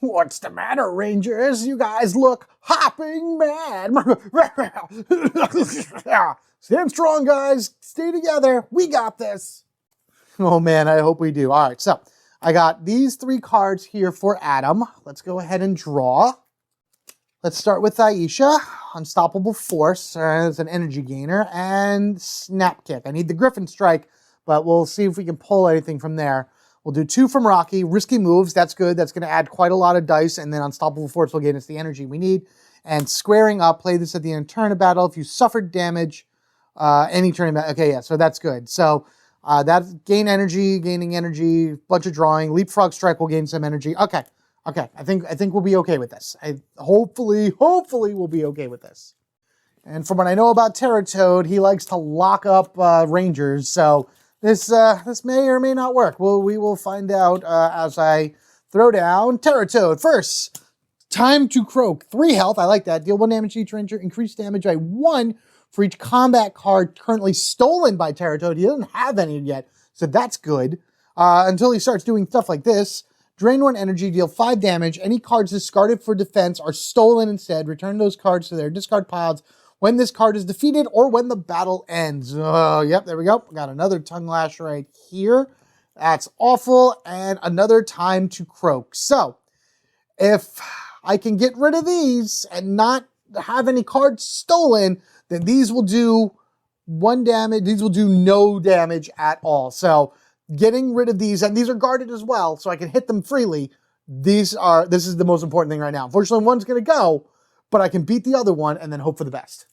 What's the matter, Rangers? You guys look hopping mad. Stand strong, guys. Stay together. We got this. Oh, man, I hope we do. All right, so I got these 3 cards here for Adam. Let's go ahead and draw. Let's start with Aisha. Unstoppable Force as an energy gainer. And Snap Kick. I need the Griffin Strike, but we'll see if we can pull anything from there. We'll do 2 from Rocky. Risky Moves, that's good. That's going to add quite a lot of dice. And then Unstoppable Force will gain us the energy we need. And Squaring Up, play this at the end of turn of battle. If you suffered damage, any turn of battle. Okay, yeah, so that's good. So that's gaining energy, bunch of drawing. Leapfrog Strike will gain some energy. Okay, I think we'll be okay with this. Hopefully we'll be okay with this. And from what I know about Terratoad, he likes to lock up Rangers, so this may or may not work. We will find out as I throw down Terratoad. First, Time to Croak. 3 health. I like that. Deal 1 damage to each Ranger. Increase damage by 1 for each combat card currently stolen by Terratoad. He doesn't have any yet, so that's good. Until he starts doing stuff like this. Drain 1 energy. Deal 5 damage. Any cards discarded for defense are stolen instead. Return those cards to their discard piles when this card is defeated or when the battle ends. Yep, there we go. Got another Tongue Lash right here. That's awful. And another Time to Croak. So, if I can get rid of these and not have any cards stolen, then these will do 1 damage. These will do no damage at all. So, getting rid of these, and these are guarded as well, so I can hit them freely. This is the most important thing right now. Unfortunately, one's going to go, but I can beat the other one and then hope for the best.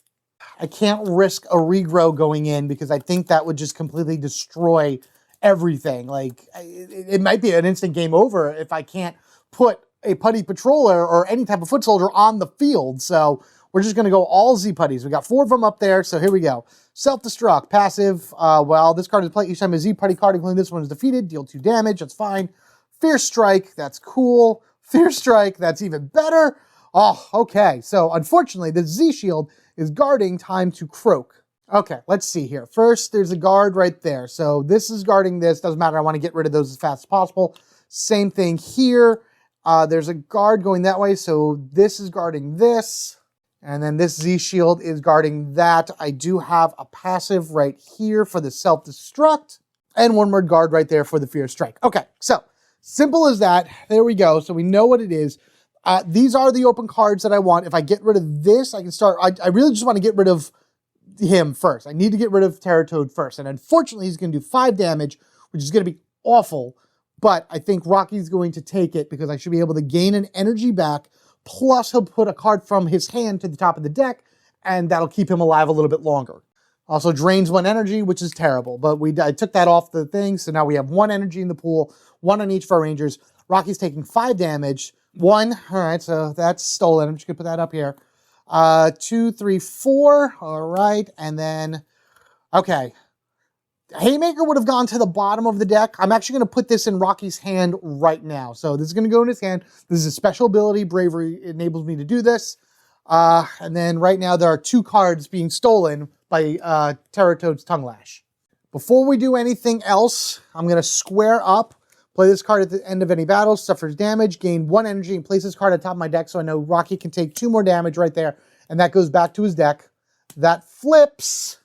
I can't risk a regrow going in because I think that would just completely destroy everything. Like, it might be an instant game over if I can't put a Putty Patroller or any type of foot soldier on the field. So we're just going to go all Z Putties. We got 4 of them up there, so here we go. Self-Destruct, passive. Well, this card is played each time a Z Putty card, including this one, is defeated. Deal 2 damage, that's fine. Fierce Strike, that's cool. Fierce Strike, that's even better. Oh, okay. So, unfortunately, the Z-Shield is guarding Time to Croak. Okay, let's see here. First, there's a guard right there. So, this is guarding this. Doesn't matter. I want to get rid of those as fast as possible. Same thing here. There's a guard going that way. So, this is guarding this. And then this Z-Shield is guarding that. I do have a passive right here for the Self-Destruct. And 1 more guard right there for the Fierce Strike. Okay, so simple as that. There we go. So we know what it is. These are the open cards that I want. If I get rid of this, I can start. I really just want to get rid of him first. I need to get rid of Terratoad first. And unfortunately, he's going to do 5 damage, which is going to be awful. But I think Rocky's going to take it because I should be able to gain an energy back. Plus, he'll put a card from his hand to the top of the deck, and that'll keep him alive a little bit longer. Also drains 1 energy, which is terrible. But I took that off the thing, so now we have 1 energy in the pool, 1 on each of our Rangers. Rocky's taking 5 damage. 1, all right, so that's stolen. I'm just going to put that up here. 2, 3, 4, all right, and then, okay. Haymaker would have gone to the bottom of the deck. I'm actually going to put this in Rocky's hand right now. So this is going to go in his hand. This is a special ability. Bravery enables me to do this. And then right now there are 2 cards being stolen by Terratoad's Tongue Lash. Before we do anything else, I'm going to square up. Play this card at the end of any battle. Suffers damage. Gain 1 energy and place this card at the top of my deck so I know Rocky can take 2 more damage right there. And that goes back to his deck. That flips.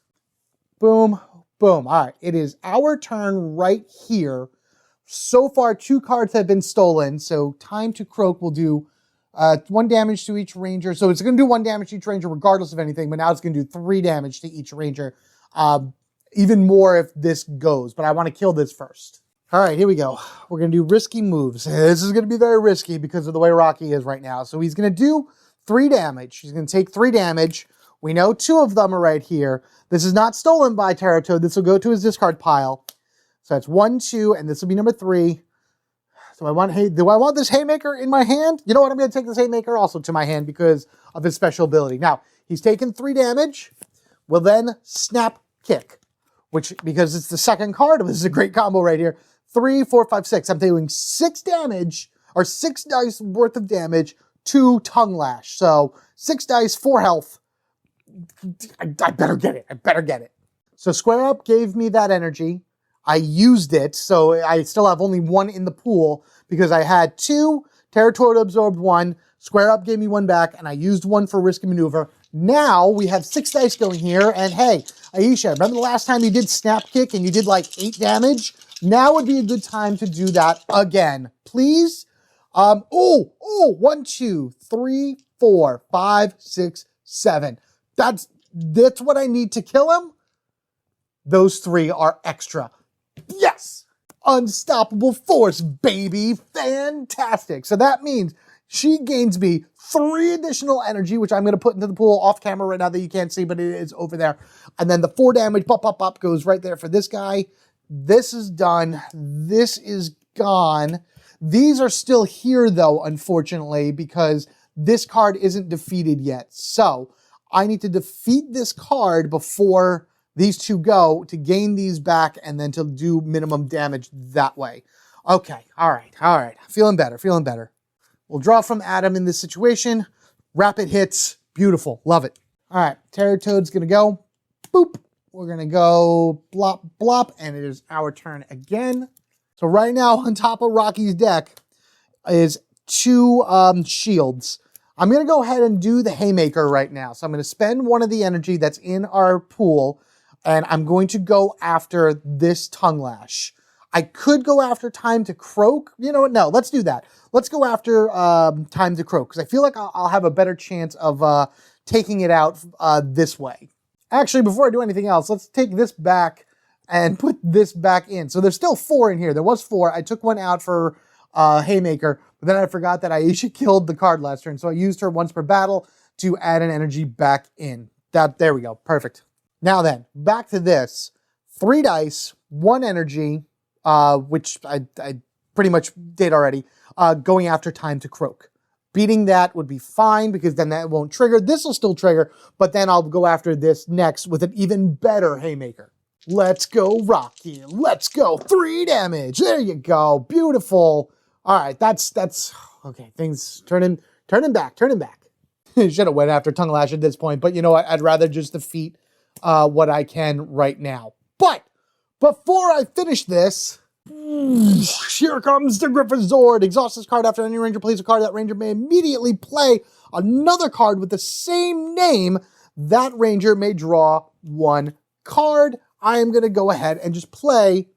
Boom. Boom. All right. It is our turn right here. So far, 2 cards have been stolen. So Time to Croak will do 1 damage to each Ranger. So it's going to do 1 damage to each Ranger regardless of anything. But now it's going to do 3 damage to each Ranger. Even more if this goes. But I want to kill this first. All right. Here we go. We're going to do risky moves. This is going to be very risky because of the way Rocky is right now. So he's going to do 3 damage. He's going to take 3 damage. We know 2 of them are right here. This is not stolen by Terratoad. This will go to his discard pile. So that's 1, 2, and this will be number 3. So do I want this Haymaker in my hand? You know what? I'm going to take this Haymaker also to my hand because of his special ability. Now, he's taken 3 damage. We'll then Snap Kick, which, because it's the second card, this is a great combo right here. 3, 4, 5, 6. I'm doing 6 damage, or 6 dice worth of damage to Tongue Lash. So 6 dice, 4 health. I better get it. I better get it. So Square Up gave me that energy. I used it, so I still have only 1 in the pool because I had 2 Terror Toad absorbed 1, Square Up gave me 1 back, and I used 1 for Risk and Maneuver. Now we have 6 dice going here, and hey, Aisha, remember the last time you did Snap Kick and you did like 8 damage? Now would be a good time to do that again, please. 1, 2, 3, 4, 5, 6, 7. That's what I need to kill him. Those 3 are extra. Yes! Unstoppable force, baby. Fantastic. So that means she gains me 3 additional energy, which I'm going to put into the pool off camera right now that you can't see, but it is over there. And then the 4 damage, pop, goes right there for this guy. This is done. This is gone. These are still here, though, unfortunately, because this card isn't defeated yet. So I need to defeat this card before these 2 go to gain these back and then to do minimum damage that way. Okay, all right. Feeling better. We'll draw from Adam in this situation. Rapid hits, beautiful, love it. All right, Terror Toad's gonna go, boop. We're gonna go blop, blop, and it is our turn again. So right now on top of Rocky's deck is 2 shields. I'm gonna go ahead and do the Haymaker right now. So I'm gonna spend 1 of the energy that's in our pool, and I'm going to go after this Tongue Lash. I could go after Time to Croak. You know what? No, let's do that. Let's go after Time to Croak, because I feel like I'll have a better chance of taking it out this way. Actually, before I do anything else, let's take this back and put this back in. So there's still 4 in here. There was 4. I took 1 out for Haymaker, but then I forgot that Aisha killed the card last turn, so I used her once per battle to add an energy back in. There we go. Perfect. Now then, back to this. 3 dice, 1 energy, which I pretty much did already, going after Time to Croak. Beating that would be fine because then that won't trigger. This will still trigger, but then I'll go after this next with an even better Haymaker. Let's go, Rocky. Let's go. 3 damage. There you go. Beautiful. All right, that's okay. Things turning back. Should have went after Tongue Lash at this point, but you know what? I'd rather just defeat what I can right now. But before I finish this, here comes the Griffin Zord. Exhaust this card after any ranger plays a card. That ranger may immediately play another card with the same name. That ranger may draw 1 card. I am going to go ahead and just play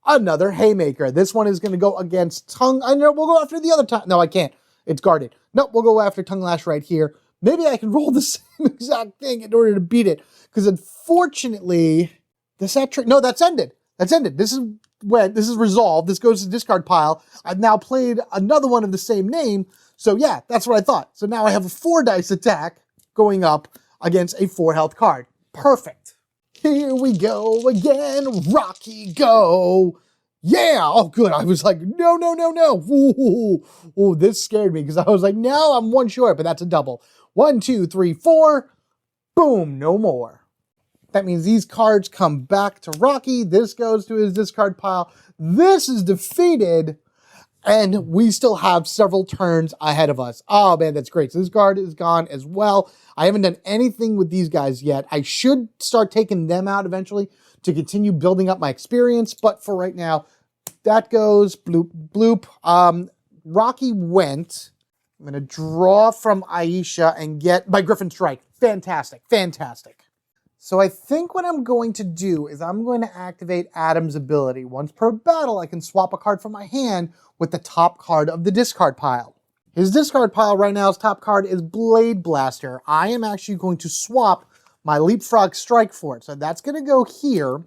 another Haymaker. This one is going to go against Tongue. I know we'll go after the other Tongue. No, I can't. It's guarded. Nope, we'll go after Tongue Lash right here. Maybe I can roll the same exact thing in order to beat it. Because unfortunately, does that trick? No, that's ended. That's ended. This is resolved. This goes to the discard pile. I've now played another one of the same name. So yeah, that's what I thought. So now I have a 4 dice attack going up against a 4 health card. Perfect. Here we go again. Rocky, go. Yeah. Oh, good. I was like, no. Ooh, this scared me because I was like, no, I'm 1 short, but that's a double. 1, 2, 3, 4. Boom. No more. That means these cards come back to Rocky. This goes to his discard pile. This is defeated. And we still have several turns ahead of us. Oh, man, that's great. So this card is gone as well. I haven't done anything with these guys yet. I should start taking them out eventually to continue building up my experience. But for right now, that goes bloop, bloop. Rocky went. I'm going to draw from Aisha and get my Griffin Strike. Fantastic. So I think what I'm going to do is I'm going to activate Adam's ability. Once per battle, I can swap a card from my hand with the top card of the discard pile. His discard pile right now's top card is Blade Blaster. I am actually going to swap my Leapfrog Strike for it. So that's going to go here.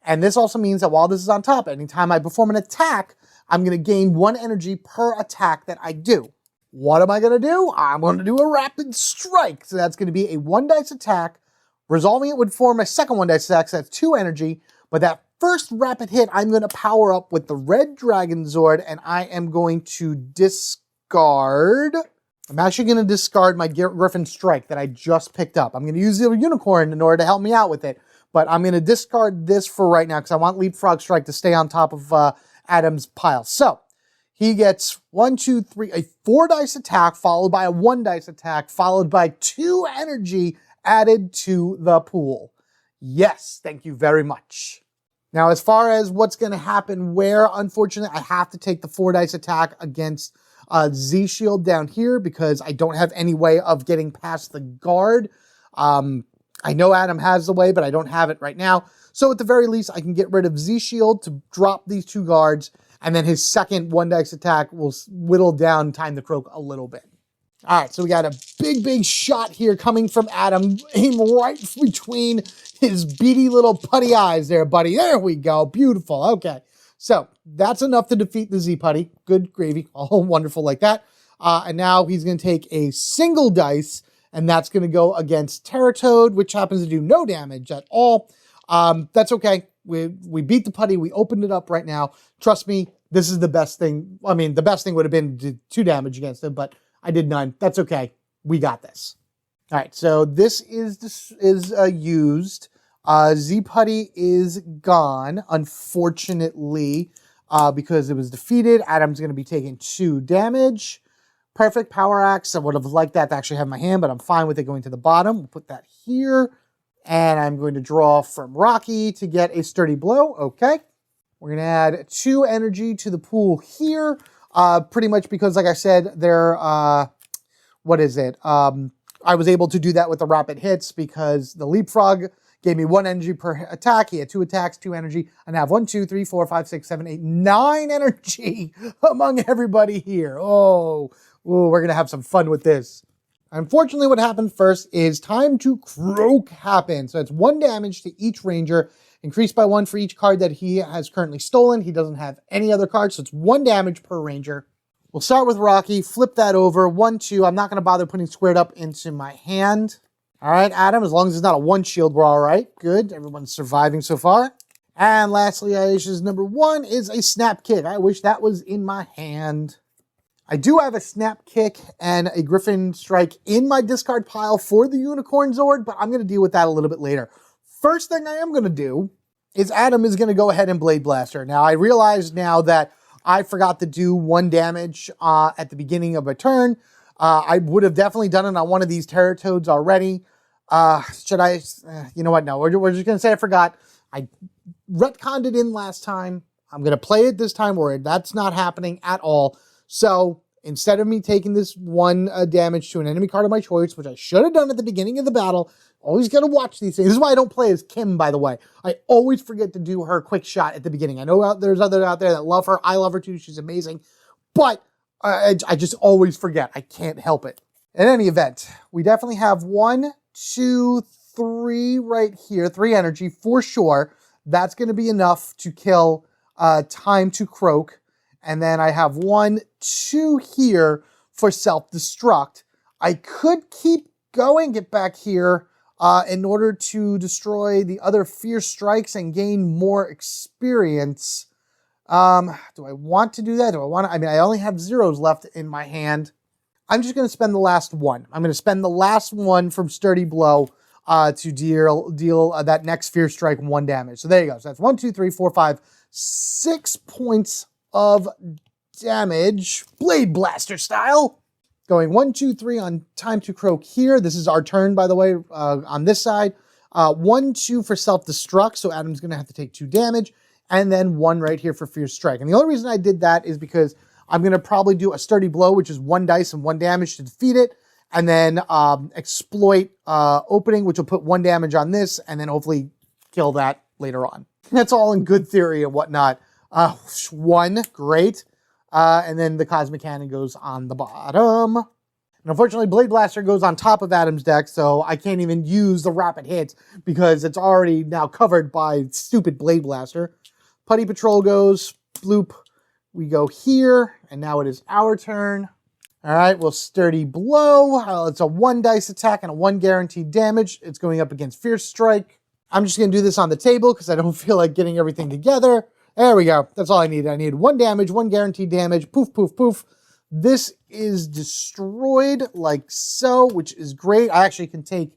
And this also means that while this is on top, anytime I perform an attack, I'm going to gain 1 energy per attack that I do. What am I going to do? I'm going to do a Rapid Strike. So that's going to be a 1 dice attack. Resolving it would form a second 1 dice attack, so that's 2 energy. But that first rapid hit, I'm going to power up with the Red Dragon Zord, and I am going to discard. I'm actually going to discard my Griffin Strike that I just picked up. I'm going to use the Unicorn in order to help me out with it. But I'm going to discard this for right now because I want Leapfrog Strike to stay on top of Adam's pile. So he gets 1, 2, 3, a 4 dice attack, followed by a 1 dice attack, followed by 2 energy added to the pool. Yes, thank you very much. Now, as far as what's going to happen where, unfortunately, I have to take the 4 dice attack against Z shield down here because I don't have any way of getting past the guard. I know Adam has the way, but I don't have it right now. So at the very least, I can get rid of Z shield to drop these 2 guards, and then his second 1 dice attack will whittle down Time to Croak a little bit. All right, so we got a big shot here coming from Adam. Aim right between his beady little putty eyes there, buddy. There we go. Beautiful. Okay, so that's enough to defeat the Z Putty. Good gravy. All wonderful like that. And now he's going to take a single dice, and that's going to go against Terratoad, which happens to do no damage at all. That's okay. We beat the Putty. We opened it up right now. Trust me, this is the best thing. I mean, the best thing would have been to do 2 damage against him, but I did none. That's okay. We got this. All right, so this is used. Z Putty is gone, unfortunately, because it was defeated. Adam's going to be taking 2 damage. Perfect. Power Axe. I would have liked that to actually have in my hand, but I'm fine with it going to the bottom. We'll put that here. And I'm going to draw from Rocky to get a Sturdy Blow. Okay. We're going to add 2 energy to the pool here. Pretty much because, like I said, what is it? I was able to do that with the rapid hits because the Leapfrog gave me 1 energy per attack. He had 2 attacks, 2 energy. And I have 1, 2, 3, 4, 5, 6, 7, 8, 9 energy among everybody here. Oh, we're going to have some fun with this. Unfortunately, what happened first is Time to Croak happened. So it's 1 damage to each ranger, increased by 1 for each card that he has currently stolen. He doesn't have any other cards, so it's 1 damage per ranger. We'll start with Rocky, flip that over, 1, 2. I'm not going to bother putting squared up into my hand. All right, Adam, as long as it's not a 1 shield, we're all right. Good, everyone's surviving so far. And lastly, Aisha's number 1 is a Snap Kick. I wish that was in my hand. I do have a Snap Kick and a Griffin Strike in my discard pile for the Unicorn Zord, but I'm going to deal with that a little bit later. First thing I am going to do is Adam is going to go ahead and Blade Blaster. Now, I realize now that I forgot to do 1 damage at the beginning of a turn. I would have definitely done it on one of these Terratoads already. Should I? You know what? No, we're just going to say I forgot. I retconned it in last time. I'm going to play it this time where that's not happening at all. So instead of me taking this 1 damage to an enemy card of my choice, which I should have done at the beginning of the battle, always got to watch these things. This is why I don't play as Kim, by the way. I always forget to do her quick shot at the beginning. I know there's others out there that love her. I love her too. She's amazing. But I just always forget. I can't help it. In any event, we definitely have 1, 2, 3 right here. 3 energy for sure. That's going to be enough to kill Time to Croak. And then I have 1, 2 here for self-destruct. I could keep going, get back here in order to destroy the other Fierce Strikes and gain more experience. Do I want to do that? Do I want to? I mean, I only have 0s left in my hand. I'm just going to spend the last 1. I'm going to spend the last 1 from Sturdy Blow to deal that next Fierce Strike 1 damage. So there you go. So that's 1, 2, 3, 4, 5, 6 points of damage, Blade Blaster style. Going 1, 2, 3 on Time to Croak here. This is our turn, by the way, on this side. 1, 2 for self-destruct, so Adam's going to have to take 2 damage. And then 1 right here for Fierce Strike. And the only reason I did that is because I'm going to probably do a Sturdy Blow, which is 1 dice and 1 damage to defeat it. And then exploit opening, which will put 1 damage on this, and then hopefully kill that later on. That's all in good theory and whatnot. 1, great. And then the Cosmic Cannon goes on the bottom. And unfortunately, Blade Blaster goes on top of Adam's deck, so I can't even use the rapid hits because it's already now covered by stupid Blade Blaster. Putty Patrol goes, bloop. We go here, and now it is our turn. All right, we'll Sturdy Blow. It's a 1 dice attack and a 1 guaranteed damage. It's going up against Fierce Strike. I'm just going to do this on the table because I don't feel like getting everything together. There we go. That's all I need. I need 1 damage, 1 guaranteed damage. Poof, poof, poof. This is destroyed like so, which is great. I actually can take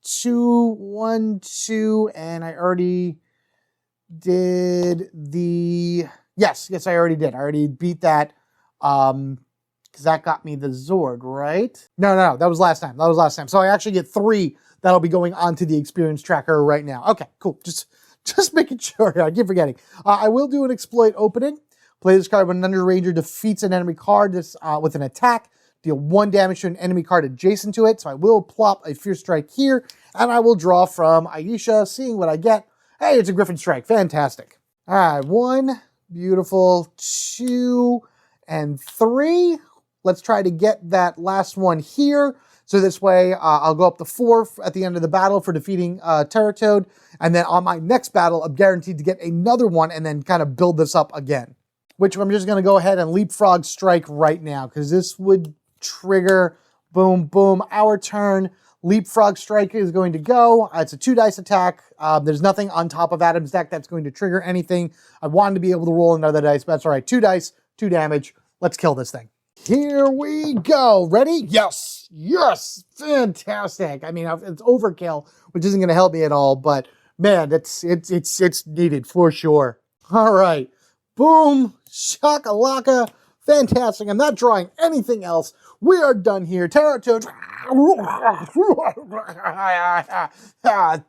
2, 1, 2, and I already did the... Yes, I already did. I already beat that because that got me the Zord, right? No, that was last time. So I actually get 3 that'll be going onto the experience tracker right now. Okay, cool. Just making sure. I keep forgetting. I will do an exploit opening, Play this card when another ranger defeats an enemy card with an attack. Deal 1 damage to an enemy card adjacent to it. So I will plop a Fierce Strike here, and I will draw from Aisha, seeing what I get. Hey, it's a Griffin Strike. Fantastic. All right, 1, beautiful, 2, and 3. Let's try to get that last one here. So this way, I'll go up to 4 at the end of the battle for defeating Terratoad. And then on my next battle, I'm guaranteed to get another one and then kind of build this up again. Which I'm just going to go ahead and Leapfrog Strike right now, because this would trigger, boom, boom, our turn. Leapfrog Strike is going to go. It's a 2 dice attack. There's nothing on top of Adam's deck that's going to trigger anything. I wanted to be able to roll another dice, but that's all right. 2 dice, 2 damage. Let's kill this thing. Here we go. Ready? Yes. Yes. Fantastic. I mean, it's overkill, which isn't going to help me at all, but man, it's needed for sure. All right. Boom. Shakalaka. Fantastic. I'm not drawing anything else. We are done here. Terratoad.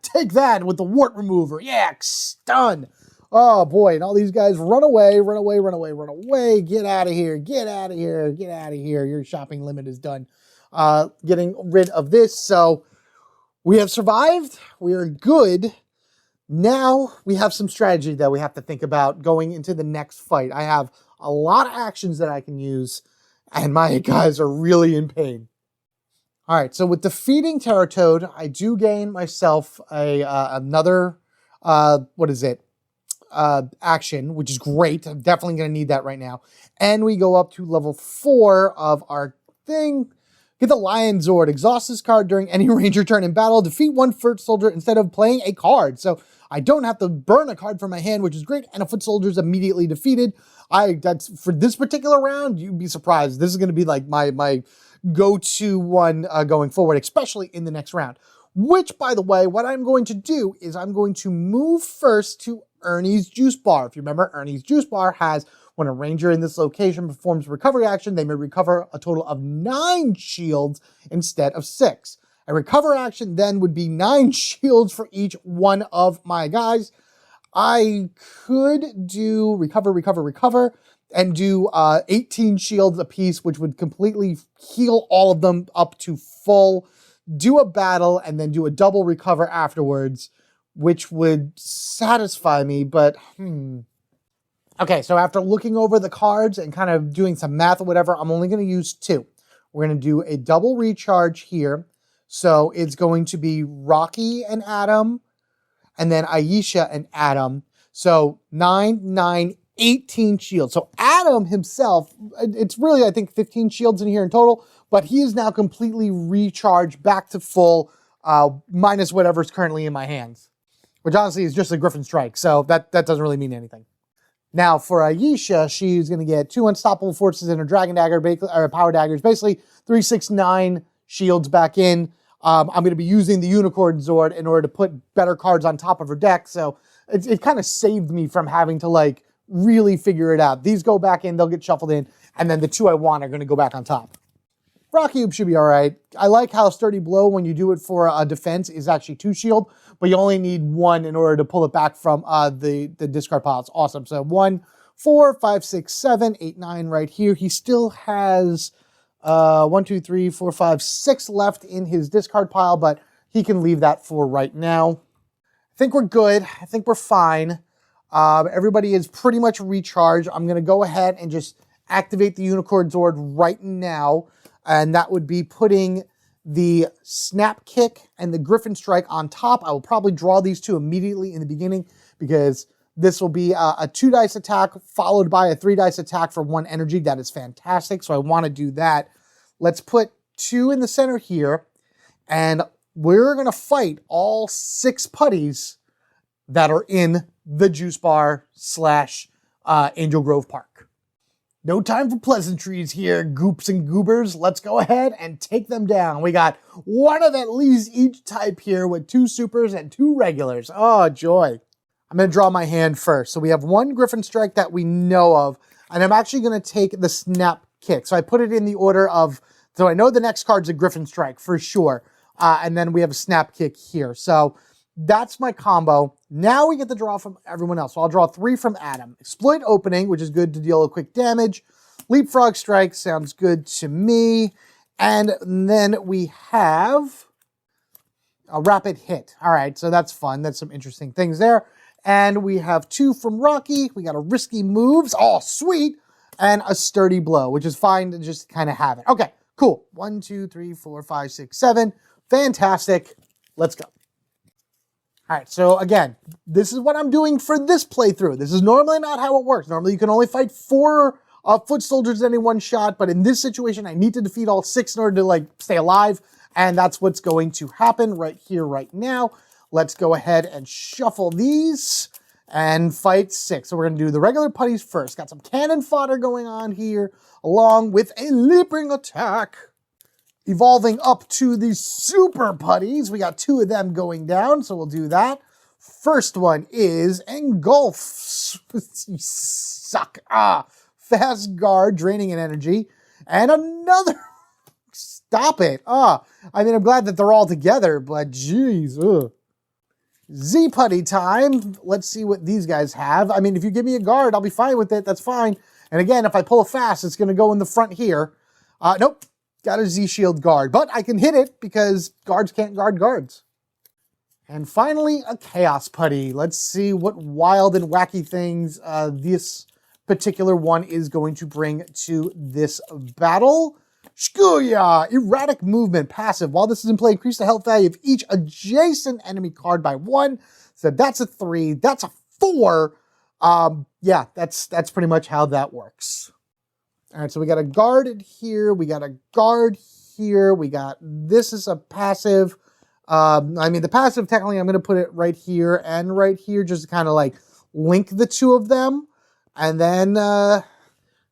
Take that with the wart remover. Yeah, stun. Oh boy, and all these guys run away, run away, run away, run away. Get out of here. Get out of here. Get out of here. Your shopping limit is done. Getting rid of this. So we have survived. We are good. Now we have some strategy that we have to think about going into the next fight. I have a lot of actions that I can use, and my guys are really in pain. All right, so with defeating Terratoad, I do gain myself another, action, which is great. I'm definitely going to need that right now. And we go up to level 4 of our thing. Get the Lion Zord. Exhaust this card during any ranger turn in battle. Defeat 1 foot soldier instead of playing a card. So I don't have to burn a card from my hand, which is great. And a foot soldier is immediately defeated. That's for this particular round, you'd be surprised. This is going to be like my go-to one going forward, especially in the next round. Which, by the way, what I'm going to do is I'm going to move first to Ernie's Juice Bar. If you remember, Ernie's Juice Bar has, when a ranger in this location performs a recovery action, they may recover a total of 9 shields instead of 6. A recover action then would be 9 shields for each one of my guys. I could do recover, and do 18 shields apiece, which would completely heal all of them up to full, do a battle, and then do a double recover afterwards, which would satisfy me, but Okay, so after looking over the cards and kind of doing some math or whatever, I'm only going to use 2. We're going to do a double recharge here. So it's going to be Rocky and Adam, and then Aisha and Adam. So 9, 9, 18 shields. So Adam himself, it's really, I think, 15 shields in here in total, but he is now completely recharged back to full, minus whatever's currently in my hands, which honestly is just a Griffin Strike. So that doesn't really mean anything. Now for Aisha, she's going to get 2 unstoppable forces in her Dragon Dagger, or Power Daggers, basically 3, 6, 9 shields back in. I'm going to be using the Unicorn Zord in order to put better cards on top of her deck. So it kind of saved me from having to like really figure it out. These go back in, they'll get shuffled in, and then the 2 I want are going to go back on top. Rocky should be all right. I like how Sturdy Blow, when you do it for a defense, is actually 2 shield, but you only need 1 in order to pull it back from the discard pile. It's awesome. So 1, 4, 5, 6, 7, 8, 9 right here. He still has 1, 2, 3, 4, 5, 6 left in his discard pile, but he can leave that for right now. I think we're good. I think we're fine. Everybody is pretty much recharged. I'm going to go ahead and just activate the Unicorn Zord right now. And that would be putting the Snap Kick and the Griffin Strike on top. I will probably draw these 2 immediately in the beginning because this will be a 2 dice attack followed by a 3 dice attack for 1 energy. That is fantastic. So I want to do that. Let's put 2 in the center here. And we're going to fight all 6 putties that are in the Juice Bar / Angel Grove Park. No time for pleasantries here, goops and goobers. Let's go ahead and take them down. We got 1 of at least each type here with 2 supers and 2 regulars. Oh, joy. I'm going to draw my hand first. So we have 1 Griffin Strike that we know of, and I'm actually going to take the Snap Kick. So I put it in the order of, so I know the next card's a Griffin Strike for sure. And then we have a Snap Kick here. So that's my combo. Now we get to draw from everyone else. So I'll draw 3 from Adam. Exploit Opening, which is good to deal a quick damage. Leapfrog Strike sounds good to me. And then we have a Rapid Hit. All right, so that's fun. That's some interesting things there. And we have 2 from Rocky. We got a Risky Moves. Oh, sweet. And a Sturdy Blow, which is fine to just kind of have it. Okay, cool. 1, 2, 3, 4, 5, 6, 7. Fantastic. Let's go. All right, so again, this is what I'm doing for this playthrough. This is normally not how it works. Normally you can only fight 4 foot soldiers in any one shot, but in this situation, I need to defeat all 6 in order to like stay alive, and that's what's going to happen right here, right now. Let's go ahead and shuffle these and fight 6. So we're gonna do the regular putties first. Got some cannon fodder going on here, along with a leaping attack. Evolving up to the super putties. We got 2 of them going down, so we'll do that. First one is Engulf. You suck. Fast Guard, draining an energy. And another. Stop it. I mean, I'm glad that they're all together, but geez. Z-Putty time. Let's see what these guys have. I mean, if you give me a guard, I'll be fine with it. That's fine. And again, if I pull a fast, it's going to go in the front here. Nope. Got a Z-Shield guard, but I can hit it because guards can't guard guards. And finally, a Chaos Putty. Let's see what wild and wacky things this particular one is going to bring to this battle. Shkuya! Erratic Movement, passive. While this is in play, increase the health value of each adjacent enemy card by 1. So that's a 3. That's a 4. Yeah, that's pretty much how that works. All right, so we got a guard here, we got a guard here, we got, this is a passive. I mean, the passive, technically, I'm going to put it right here and right here, just to kind of like link the 2 of them. And then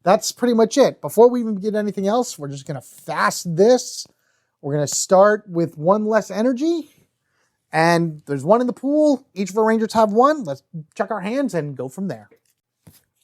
that's pretty much it. Before we even get anything else, we're just going to fast this. We're going to start with 1 less energy. And there's 1 in the pool. Each of our Rangers have 1. Let's check our hands and go from there.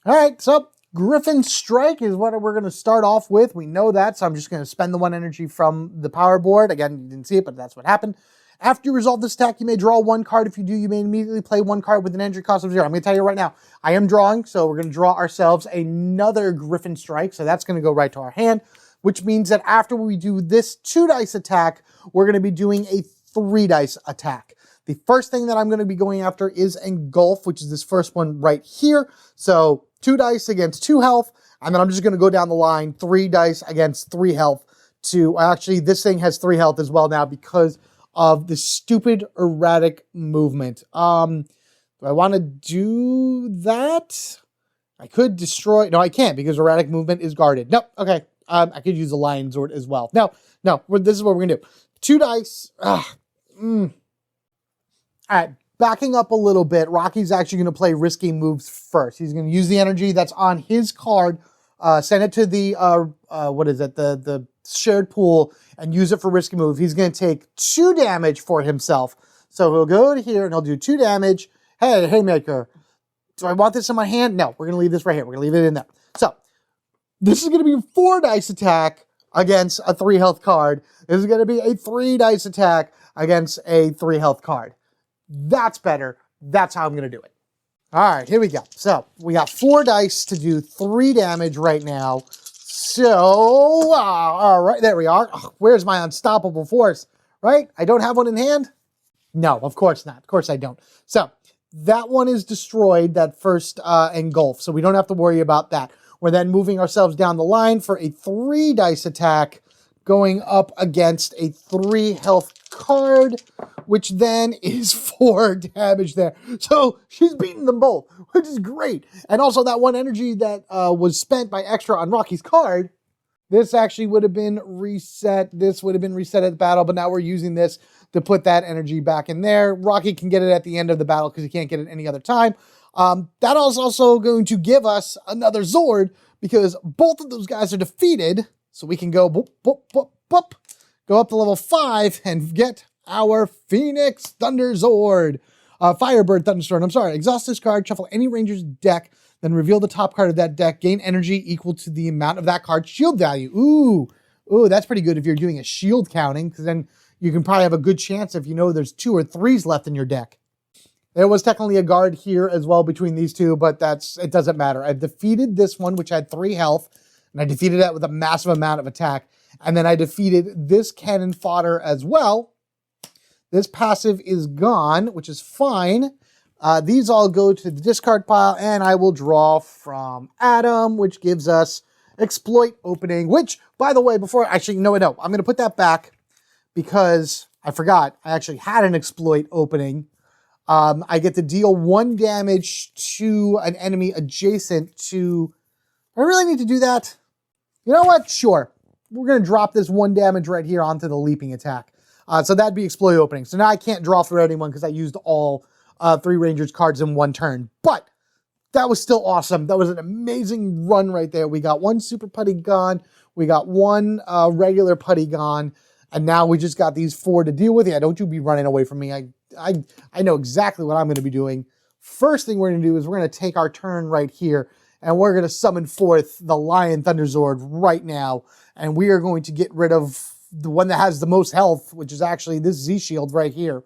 All right, so Griffin Strike is what we're going to start off with. We know that, so I'm just going to spend the 1 energy from the power board. Again, you didn't see it, but that's what happened. After you resolve this attack, you may draw 1 card. If you do, you may immediately play 1 card with an energy cost of 0. I'm going to tell you right now, I am drawing, so we're going to draw ourselves another Griffin Strike, so that's going to go right to our hand, which means that after we do this 2-dice attack, we're going to be doing a 3-dice attack. The first thing that I'm going to be going after is Engulf, which is this first one right here. So 2 dice against 2 health, and then I'm just going to go down the line, 3 dice against 3 health to, actually, this thing has 3 health as well now because of the stupid erratic movement. Do I want to do that? I could destroy, no, I can't because erratic movement is guarded. No, okay, I could use a Lion Sword as well. No, this is what we're going to do. 2 dice, All right. Backing up a little bit, Rocky's actually going to play risky moves first. He's going to use the energy that's on his card, send it to the, the shared pool, and use it for risky move. He's going to take 2 damage for himself. So he'll go to here and he'll do 2 damage. Hey, Haymaker, do I want this in my hand? No, we're going to leave this right here. We're going to leave it in there. So this is going to be a 4-dice attack against a 3 health card. This is going to be a 3-dice attack against a 3 health card. That's better. That's how I'm going to do it. All right, here we go. So we got 4 dice to do 3 damage right now. So, all right, there we are. Oh, where's my unstoppable force, right? I don't have one in hand? No, of course not. Of course I don't. So that one is destroyed, that first Engulf, so we don't have to worry about that. We're then moving ourselves down the line for a 3-dice attack going up against a 3 health card, which then is 4 damage there. So she's beaten them both, which is great. And also that 1 energy that was spent by extra on Rocky's card, this actually would have been reset. This would have been reset at the battle, but now we're using this to put that energy back in there. Rocky can get it at the end of the battle because he can't get it any other time. That is also going to give us another Zord because both of those guys are defeated. So we can go boop, boop, boop, boop, go up to level 5 and get our Phoenix Thunder Zord. Firebird Thunderstorm, I'm sorry. Exhaust this card, shuffle any ranger's deck, then reveal the top card of that deck. Gain energy equal to the amount of that card's shield value. Ooh, that's pretty good if you're doing a shield counting, because then you can probably have a good chance if you know there's 2 or 3s left in your deck. There was technically a guard here as well between these two, but it doesn't matter. I've defeated this one, which had 3 health, and I defeated that with a massive amount of attack. And then I defeated this cannon fodder as well. This passive is gone, which is fine. These all go to the discard pile, and I will draw from Adam, which gives us Exploit Opening, which, by the way, before, actually, no, I'm going to put that back because I forgot. I actually had an Exploit Opening. I get to deal 1 damage to an enemy adjacent to... Do I really need to do that? You know what? Sure. We're going to drop this 1 damage right here onto the leaping attack. So that'd be Exploit Opening. So now I can't draw for anyone because I used all 3 Rangers cards in 1 turn. But that was still awesome. That was an amazing run right there. We got 1 Super Putty gone. We got 1 regular Putty gone. And now we just got these 4 to deal with. Yeah, don't you be running away from me. I know exactly what I'm going to be doing. First thing we're going to do is we're going to take our turn right here. And we're going to summon forth the Lion Thunderzord right now. And we are going to get rid of the one that has the most health, which is actually this Z-Shield right here.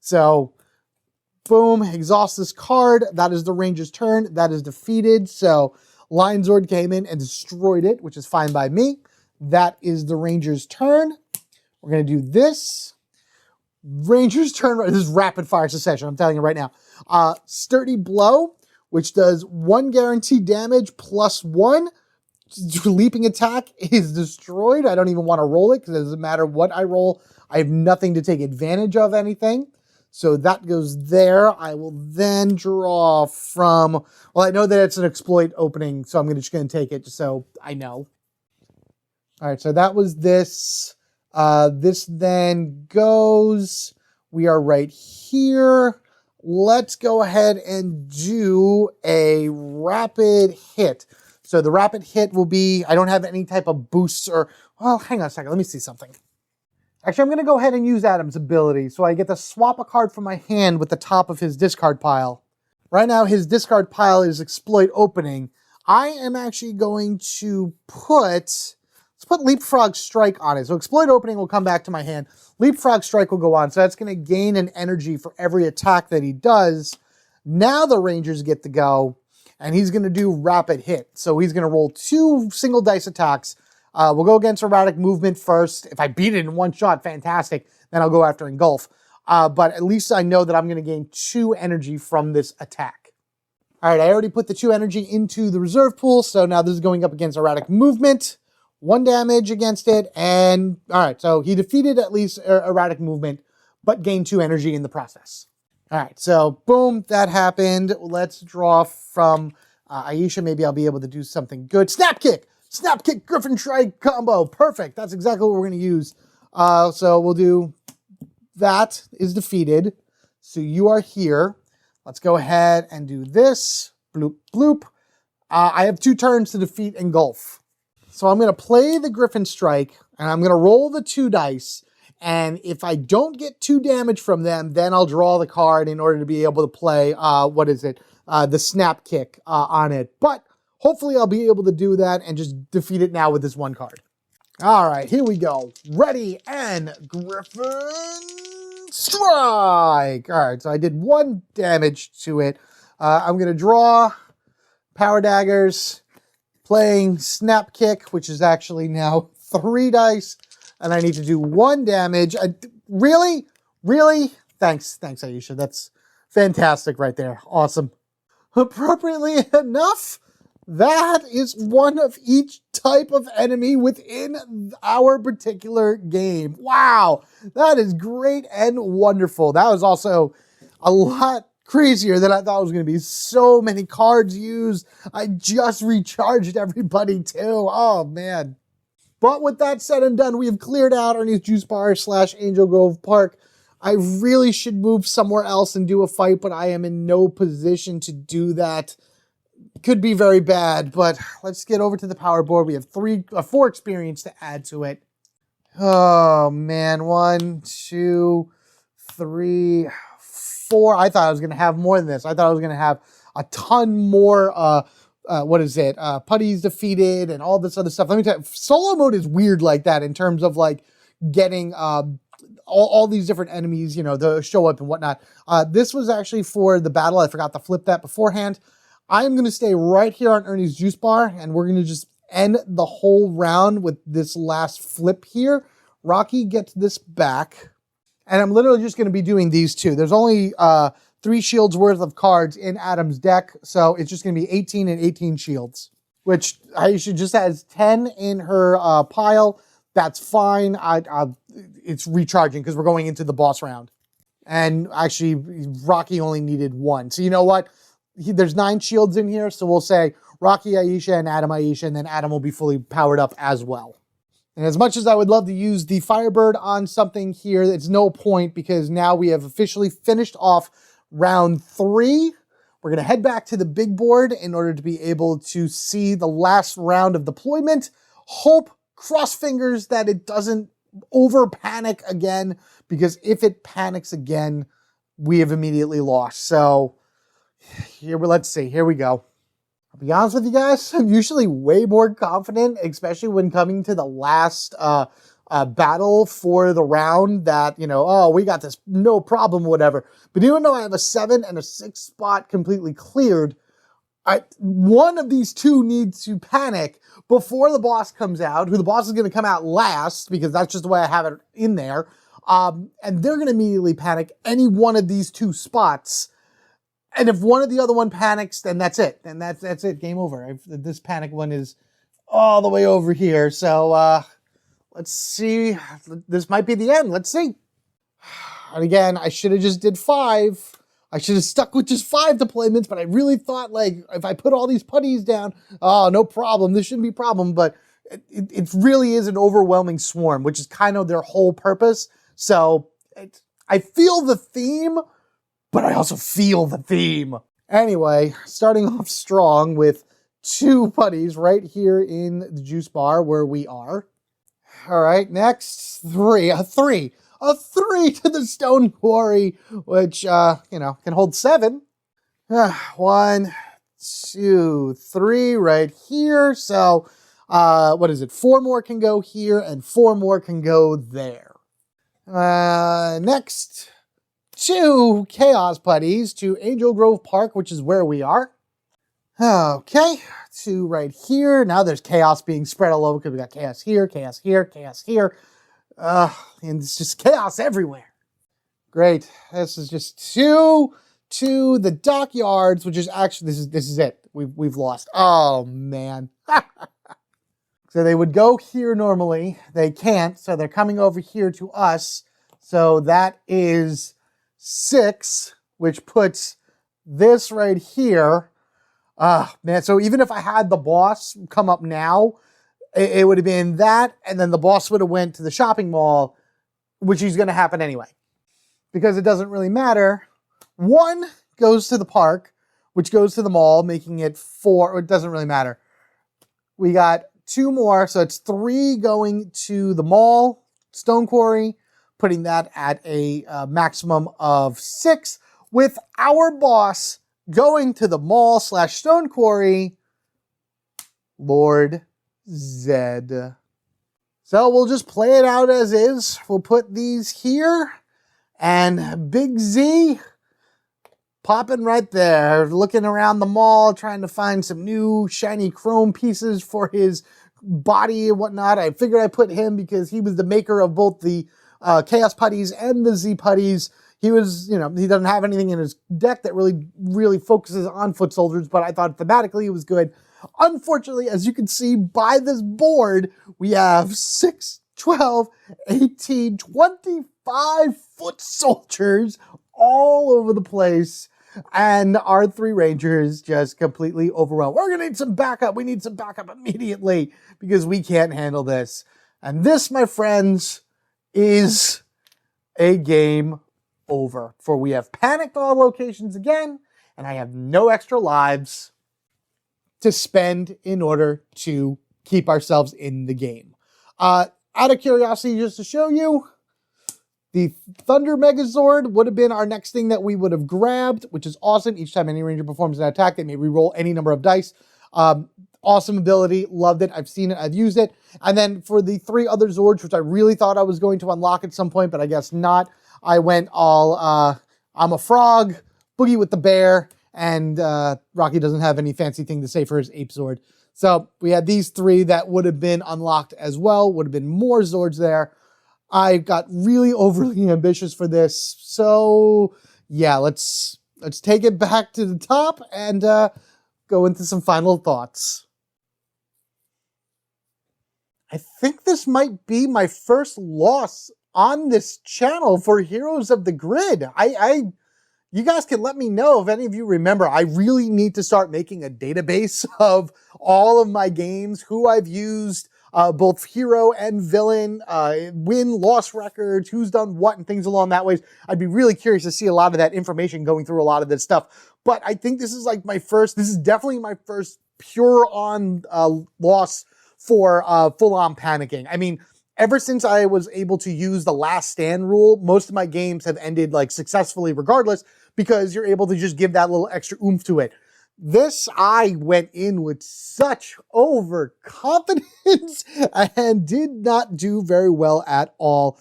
So, boom, exhaust this card. That is the Ranger's turn. That is defeated. So, Lion Zord came in and destroyed it, which is fine by me. That is the Ranger's turn. We're going to do this. Ranger's turn. This is rapid fire succession, I'm telling you right now. Sturdy Blow, which does 1 guaranteed damage plus 1. Leaping attack is destroyed. I don't even want to roll it because it doesn't matter what I roll. I have nothing to take advantage of anything. So that goes there. I will then draw from... Well, I know that it's an Exploit Opening, so I'm just going to take it just so I know. All right, so that was this. This then goes... We are right here. Let's go ahead and do a rapid hit. So the rapid hit will be, I don't have any type of boosts or, well, hang on a second, let me see something. Actually, I'm going to go ahead and use Adam's ability. So I get to swap a card from my hand with the top of his discard pile. Right now, his discard pile is Exploit Opening. I am actually going to let's put Leapfrog Strike on it. So Exploit Opening will come back to my hand. Leapfrog Strike will go on. So that's going to gain an energy for every attack that he does. Now the Rangers get to go. And he's going to do Rapid Hit. So he's going to roll 2 single dice attacks. We'll go against Erratic Movement first. If I beat it in 1 shot, fantastic. Then I'll go after Engulf. But at least I know that I'm going to gain 2 energy from this attack. All right, I already put the 2 energy into the reserve pool. So now this is going up against Erratic Movement. 1 damage against it. And all right, so he defeated at least Erratic Movement, but gained 2 energy in the process. All right, so boom, that happened. Let's draw from Aisha. Maybe I'll be able to do something good. Snap Kick! Snap Kick Griffin Strike combo. Perfect. That's exactly what we're going to use. So we'll do that is defeated. So you are here. Let's go ahead and do this. Bloop, bloop. I have 2 turns to defeat Engulf. So I'm going to play the Griffin Strike, and I'm going to roll the 2 dice. And if I don't get 2 damage from them, then I'll draw the card in order to be able to play, the Snap Kick on it. But hopefully I'll be able to do that and just defeat it now with this 1 card. All right, here we go. Ready and Griffin Strike. All right, so I did 1 damage to it. I'm going to draw Power Daggers, playing Snap Kick, which is actually now 3 dice. And I need to do 1 damage. Really? Really? Thanks, Aisha. That's fantastic right there. Awesome. Appropriately enough, that is 1 of each type of enemy within our particular game. Wow, that is great and wonderful. That was also a lot crazier than I thought it was going to be. So many cards used. I just recharged everybody too. Oh, man. But with that said and done, we have cleared out underneath Juice Bar / Angel Grove Park. I really should move somewhere else and do a fight, but I am in no position to do that. Could be very bad, but let's get over to the power board. We have 4 experience to add to it. Oh, man. 1, 2, 3, 4. I thought I was going to have more than this. I thought I was going to have a ton more Putty's defeated and all this other stuff. Let me tell you, solo mode is weird like that in terms of like getting all these different enemies, you know, they'll show up and whatnot. This was actually for the battle. I forgot to flip that beforehand. I'm going to stay right here on Ernie's juice bar, and we're going to just end the whole round with this last flip here. Rocky gets this back, and I'm literally just going to be doing these two. There's only 3 shields worth of cards in Adam's deck, so it's just going to be 18 and 18 shields, which Aisha just has 10 in her pile. That's fine. It's recharging because we're going into the boss round. And actually, Rocky only needed 1. So you know what? There's 9 shields in here, so we'll say Rocky Aisha and Adam Aisha, and then Adam will be fully powered up as well. And as much as I would love to use the Firebird on something here, it's no point because now we have officially finished off round 3. We're going to head back to the big board in order to be able to see the last round of deployment. Hope, cross fingers, that it doesn't over panic again, because if it panics again, we have immediately lost. So let's see, here we go. I'll be honest with you guys, I'm usually way more confident, especially when coming to the last battle for the round that, you know, oh, we got this, no problem, whatever. But even though I have a 7 and a 6 spot completely cleared, one of these two needs to panic before the boss comes out, who the boss is going to come out last, because that's just the way I have it in there. And they're going to immediately panic any one of these 2 spots. And if one of the other one panics, then that's it. Then that's it. Game over. This panic one is all the way over here. So let's see. This might be the end. Let's see. And again, I should have just did 5. I should have stuck with just 5 deployments, but I really thought, like, if I put all these putties down, oh, no problem. This shouldn't be a problem. But it really is an overwhelming swarm, which is kind of their whole purpose. So I feel the theme, but I also feel the theme. Anyway, starting off strong with 2 putties right here in the juice bar where we are. All right, next, 3. A 3 to the stone quarry, which, you know, can hold 7. 1, 2, 3 right here. So, what is it? 4 more can go here and 4 more can go there. Next, 2 chaos putties to Angel Grove Park, which is where we are. Okay, 2 right here. Now there's chaos being spread all over because we got chaos here, chaos here, chaos here. And it's just chaos everywhere. Great. This is just 2 to the dockyards, which is actually, this is it. We've lost. Oh, man. So they would go here normally. They can't, so they're coming over here to us. So that is 6, which puts this right here. Man, so even if I had the boss come up now, it would have been that, and then the boss would have went to the shopping mall, which is going to happen anyway. Because it doesn't really matter. 1 goes to the park, which goes to the mall, making it 4. It doesn't really matter. We got 2 more, so it's 3 going to the mall, stone quarry, putting that at a maximum of 6, with our boss going to the mall / stone quarry, Lord Zed. So we'll just play it out as is. We'll put these here, and Big Z popping right there, looking around the mall, trying to find some new shiny chrome pieces for his body and whatnot. I figured I'd put him because he was the maker of both the Chaos Putties and the Z Putties. He was, you know, he doesn't have anything in his deck that really focuses on foot soldiers, but I thought thematically it was good. Unfortunately, as you can see by this board, we have 6, 12, 18, 25 foot soldiers all over the place, and our 3 rangers just completely overwhelmed. We're going to need some backup. We need some backup immediately because we can't handle this. And this, my friends, is a game over. For we have panicked all locations again, and I have no extra lives to spend in order to keep ourselves in the game. Out of curiosity, just to show you, the Thunder Megazord would have been our next thing that we would have grabbed, which is awesome. Each time any ranger performs an attack, they may reroll any number of dice. Awesome ability, loved it. I've seen it, I've used it. And then for the 3 other Zords, which I really thought I was going to unlock at some point, but I guess not, I went all, I'm a frog, Boogie with the bear, and Rocky doesn't have any fancy thing to say for his ape Zord. So we had these 3 that would have been unlocked as well, would have been more Zords there. I got really overly ambitious for this. So yeah, let's take it back to the top and go into some final thoughts. I think this might be my first loss on this channel for Heroes of the Grid. You guys can let me know if any of you remember. I really need to start making a database of all of my games, who I've used, both hero and villain, win-loss records, who's done what, and things along that ways. I'd be really curious to see a lot of that information going through a lot of this stuff. But I think this is like this is definitely my first pure-on loss for full-on panicking. I mean, ever since I was able to use the last stand rule, most of my games have ended like successfully regardless, because you're able to just give that little extra oomph to it. This, I went in with such overconfidence and did not do very well at all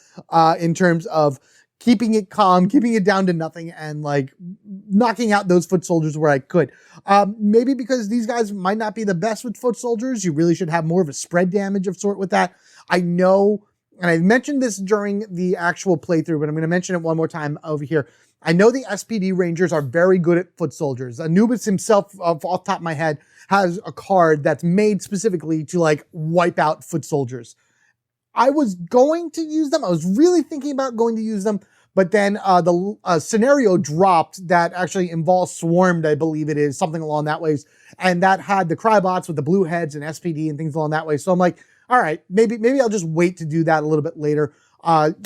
in terms of keeping it calm, keeping it down to nothing, and like knocking out those foot soldiers where I could. Maybe because these guys might not be the best with foot soldiers. You really should have more of a spread damage of sort with that. I know, and I mentioned this during the actual playthrough, but I'm going to mention it one more time over here. I know the SPD Rangers are very good at foot soldiers. Anubis himself, off the top of my head, has a card that's made specifically to like wipe out foot soldiers. I was going to use them. I was really thinking about going to use them, but then the scenario dropped that actually involves Swarmed, I believe it is, something along that ways. And that had the Crybots with the blue heads and SPD and things along that way. So I'm like, all right, maybe I'll just wait to do that a little bit later.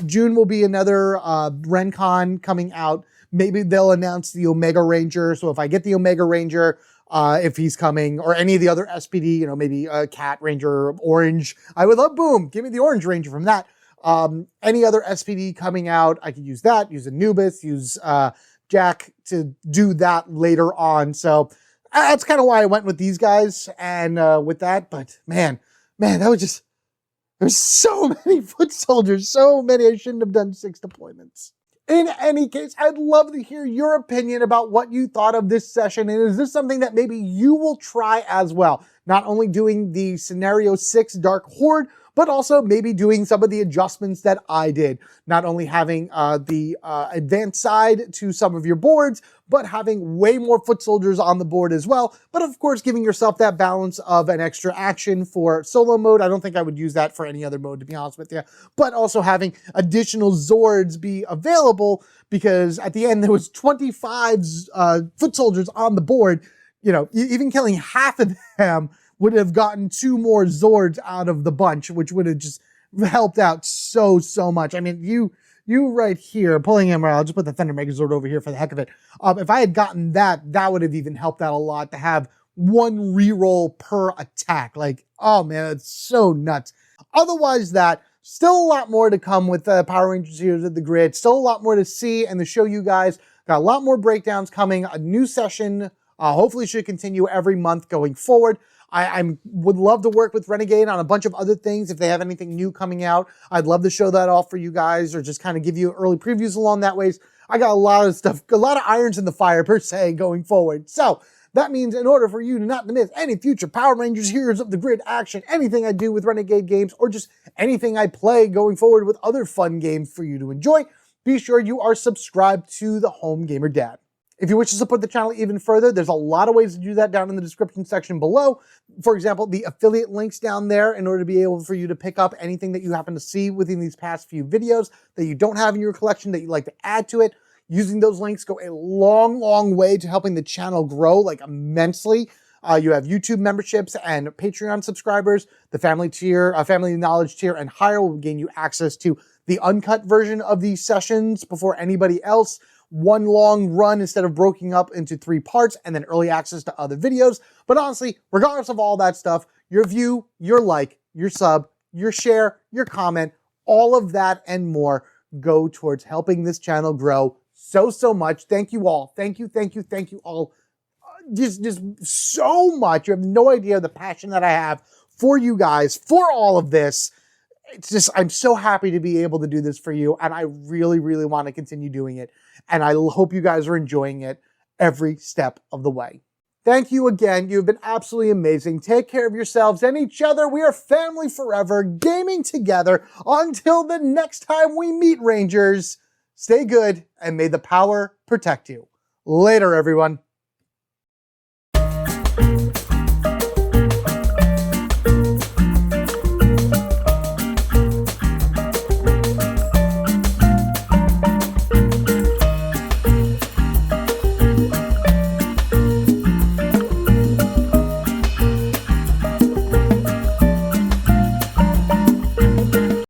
June will be another RenCon coming out. Maybe they'll announce the Omega Ranger. So if I get the Omega Ranger, if he's coming, or any of the other SPD, you know, maybe Cat Ranger, Orange, I would love, boom, give me the Orange Ranger from that. Any other SPD coming out, I could use that, use Anubis, use Jack to do that later on. So that's kind of why I went with these guys and with that. But man, that was just, there's so many foot soldiers, so many. I shouldn't have done 6 deployments. In any case, I'd love to hear your opinion about what you thought of this session. And is this something that maybe you will try as well? Not only doing the Scenario 6 Dark Hoard, but also maybe doing some of the adjustments that I did. Not only having the advanced side to some of your boards, but having way more foot soldiers on the board as well. But of course, giving yourself that balance of an extra action for solo mode. I don't think I would use that for any other mode, to be honest with you. But also having additional Zords be available, because at the end there was 25 foot soldiers on the board. You know, even killing half of them would have gotten 2 more Zords out of the bunch, which would have just helped out so much. I mean, you right here, pulling him around, I'll just put the Thunder Megazord over here for the heck of it. If I had gotten that would have even helped out a lot to have 1 reroll per attack. Like, oh man, it's so nuts. Otherwise still a lot more to come with Power Rangers Heroes of the Grid. Still a lot more to see and to show you guys. Got a lot more breakdowns coming, a new session. Hopefully should continue every month going forward. I would love to work with Renegade on a bunch of other things. If they have anything new coming out, I'd love to show that off for you guys, or just kind of give you early previews along that ways. I got a lot of stuff, a lot of irons in the fire per se going forward. So that means in order for you to not miss any future Power Rangers Heroes of the Grid action, anything I do with Renegade games, or just anything I play going forward with other fun games for you to enjoy, be sure you are subscribed to the Home Gamer Dad. If you wish to support the channel even further, there's a lot of ways to do that down in the description section below. For example, the affiliate links down there in order to be able for you to pick up anything that you happen to see within these past few videos that you don't have in your collection that you'd like to add to it. Using those links go a long way to helping the channel grow, like immensely. You have YouTube memberships and Patreon subscribers. The family tier, family knowledge tier and higher will gain you access to the uncut version of these sessions before anybody else. 1 long run instead of broken up into 3 parts, and then early access to other videos. But honestly, regardless of all that stuff, your view, your like, your sub, your share, your comment, all of that and more go towards helping this channel grow so much. Thank you all. Thank you all. just so much. You have no idea the passion that I have for you guys, for all of this. It's just, I'm so happy to be able to do this for you, and I really, really want to continue doing it. And I hope you guys are enjoying it every step of the way. Thank you again. You've been absolutely amazing. Take care of yourselves and each other. We are family forever, gaming together. Until the next time we meet, Rangers, stay good and may the power protect you. Later, everyone.